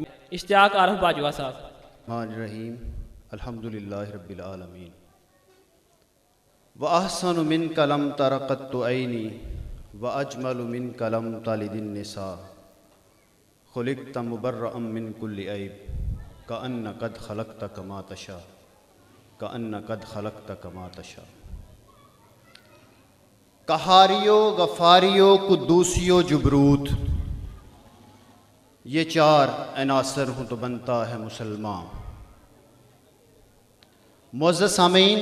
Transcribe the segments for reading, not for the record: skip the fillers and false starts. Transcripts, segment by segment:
इश्तियाक आरफ बाजवा साहब। रहीम अल्हम्दुलिल्लाहि रब्बिल आलमीन व अहसनु मिन कलम तरक़त्तु ऐनी व अजमलु मिन कलम तालिदिन निसा खुलिक़्त मुबर्रअम मिन कुल्लि ऐब कअन्न कद खलक़्त कमा तशा कअन्न कद खलक़्त कमा तशा। कहारियो गफ़ारियो कुद्दूसियो जुबरूत, ये चार अनासर हूँ तो बनता है मुसलमान। मुअज़्ज़ज़ सामीन,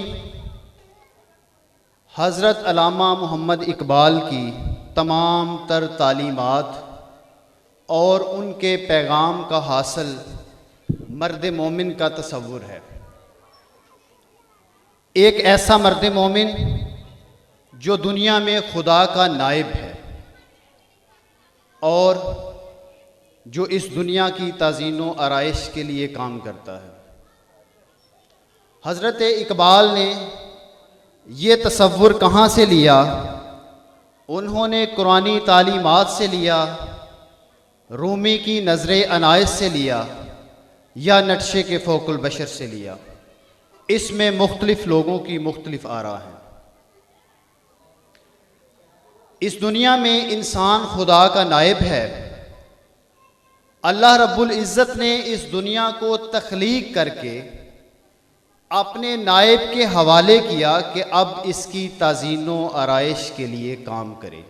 हज़रत अल्लामा मोहम्मद इकबाल की तमाम तर तालीमात और उनके पैगाम का हासिल मर्द मोमिन का तसव्वुर है। एक ऐसा मर्द मोमिन जो दुनिया में खुदा का नायब है और जो इस दुनिया की ताज़ीनो आराइश के लिए काम करता है। हज़रत इकबाल ने ये तसव्वुर कहाँ से लिया? उन्होंने कुरानी तालीमात से लिया, रूमी की नज़रे अनायत से लिया या नक्शे के फ़ौकुल बशर से लिया। इसमें मुख्तलिफ लोगों की मुख्तलिफ आरा है। इस दुनिया में इंसान खुदा का नायब है। अल्लाह रब्बुल इज़्ज़त ने इस दुनिया को तख्लीक करके अपने नायब के हवाले किया कि अब इसकी ताज़ीनो आराइश के लिए काम करे।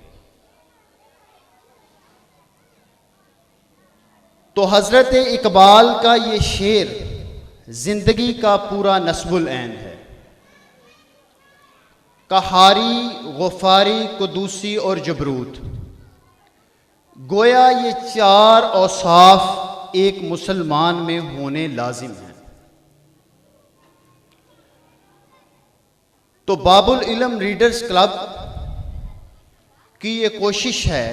तो हज़रत इकबाल का ये शेर ज़िंदगी का पूरा नस्बुल ऐन है। कहारी, गफ़ारी, कुद्दूसी और जबरूत, गोया ये चार औसाफ एक मुसलमान में होने लाजिम हैं। तो बाबुल इल्म रीडर्स क्लब की ये कोशिश है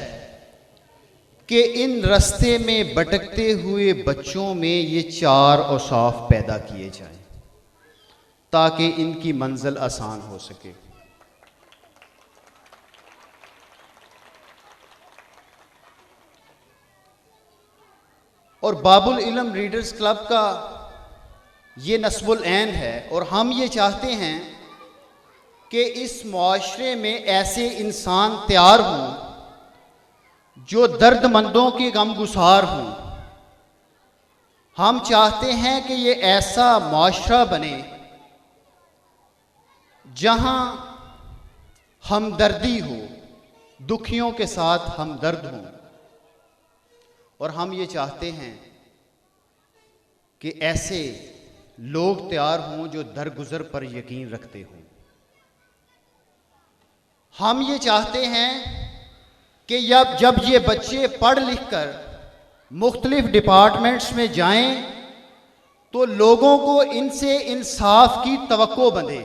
कि इन रास्ते में भटकते हुए बच्चों में ये चार औसाफ पैदा किए जाएं ताकि इनकी मंजिल आसान हो सके। और बाबुल इल्म रीडर्स क्लब का ये नस्बुल ऐन है और हम ये चाहते हैं कि इस मुआशरे में ऐसे इंसान तैयार हों जो दर्दमंदों के गमगुसार हों। हम चाहते हैं कि ये ऐसा मुआशरा बने जहां हमदर्दी हो, दुखियों के साथ हमदर्द हों। और हम ये चाहते हैं कि ऐसे लोग तैयार हों जो दरगुजर पर यकीन रखते हों। हम ये चाहते हैं कि जब ये बच्चे पढ़ लिख कर मुख्तलिफ डिपार्टमेंट्स में जाएं तो लोगों को इनसे इंसाफ की तवक्को बंधे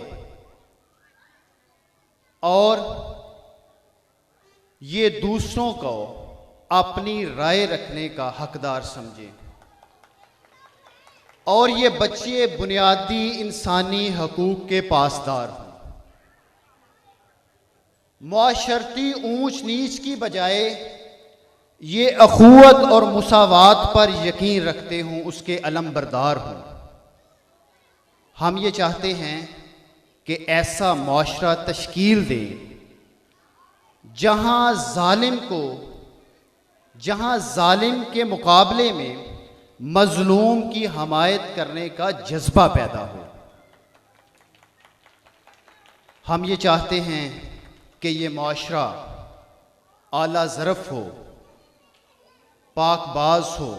और ये दूसरों को अपनी राय रखने का हकदार समझें और ये बच्चे बुनियादी इंसानी हकूक़ के पासदार हों। मुआशरती ऊंच नीच की बजाय ये अखुवत और मुसावात पर यकीन रखते हों, उसके अलमबरदार हों। हम ये चाहते हैं कि ऐसा मुआशरा तश्कील दें जहां जालिम के मुकाबले में मजलूम की हमायत करने का जज्बा पैदा हो। हम ये चाहते हैं कि ये मुआशरा आला ज़रफ़ हो, पाकबाज हो,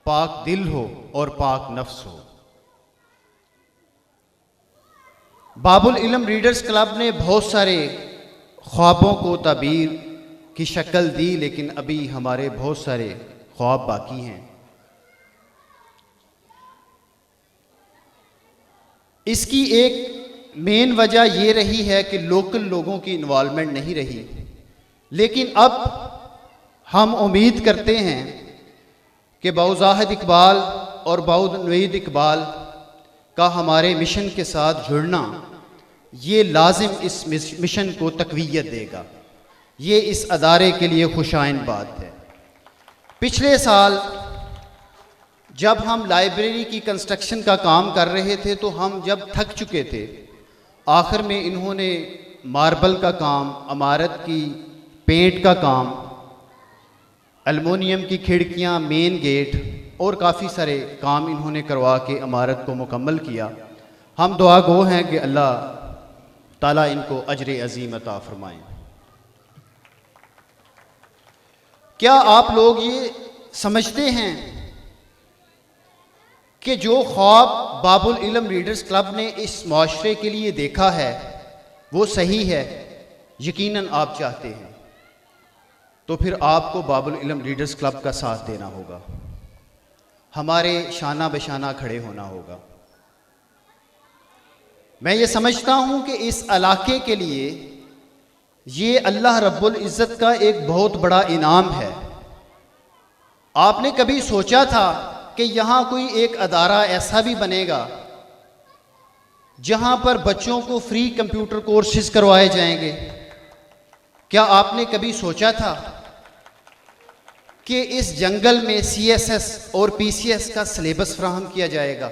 पाक दिल हो और पाक नफ्स हो। बाबुल इल्म रीडर्स क्लब ने बहुत सारे ख्वाबों को ताबीर की शक्ल दी, लेकिन अभी हमारे बहुत सारे ख्वाब बाकी हैं। इसकी एक मेन वजह यह रही है कि लोकल लोगों की इन्वॉल्वमेंट नहीं रही, लेकिन अब हम उम्मीद करते हैं कि बाउज़ाहिद इकबाल और बाउनवीद इकबाल का हमारे मिशन के साथ जुड़ना ये लाजिम इस मिशन को तक़वियत देगा। ये इस अदारे के लिए खुशाइन बात है। पिछले साल जब हम लाइब्रेरी की कंस्ट्रक्शन का काम कर रहे थे तो हम जब थक चुके थे, आखिर में इन्होंने मार्बल का काम, इमारत की पेंट का काम, एल्युमिनियम की खिड़कियां, मेन गेट और काफ़ी सारे काम इन्होंने करवा के इमारत को मुकम्मल किया। हम दुआ गो हैं कि अल्लाह ताला इनको अजर अजीम अता फरमाएं। क्या आप लोग ये समझते हैं कि जो ख्वाब बाबुल इल्म रीडर्स क्लब ने इस माशरे के लिए देखा है वो सही है? यकीनन आप चाहते हैं तो फिर आपको बाबुल इल्म रीडर्स क्लब का साथ देना होगा, हमारे शाना बशाना खड़े होना होगा। मैं ये समझता हूं कि इस इलाके के लिए ये अल्लाह रब्बुल इज़्ज़त का एक बहुत बड़ा इनाम है। आपने कभी सोचा था कि यहाँ कोई एक अदारा ऐसा भी बनेगा जहाँ पर बच्चों को फ्री कंप्यूटर कोर्सेज करवाए जाएंगे? क्या आपने कभी सोचा था कि इस जंगल में CSS और PCS का सिलेबस फ्राहम किया जाएगा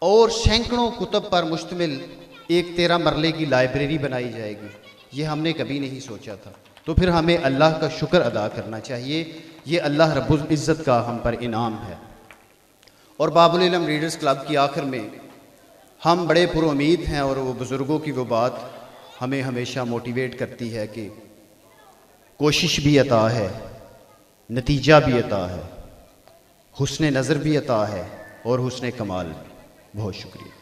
और सैकड़ों कुतब पर मुश्तमिल एक 13 मरले की लाइब्रेरी बनाई जाएगी? ये हमने कभी नहीं सोचा था। तो फिर हमें अल्लाह का शुक्र अदा करना चाहिए, ये अल्लाह रब्बुल इज़्ज़त का हम पर इनाम है। और बाबुल इल्म रीडर्स क्लब की आखिर में हम बड़े पुरुमीद हैं और वो बुज़ुर्गों की वो बात हमें हमेशा मोटिवेट करती है कि कोशिश भी अता है, नतीजा भी अता है, हुस्न नज़र भी अता है और हुस्न कमाल भी। बहुत शुक्रिया।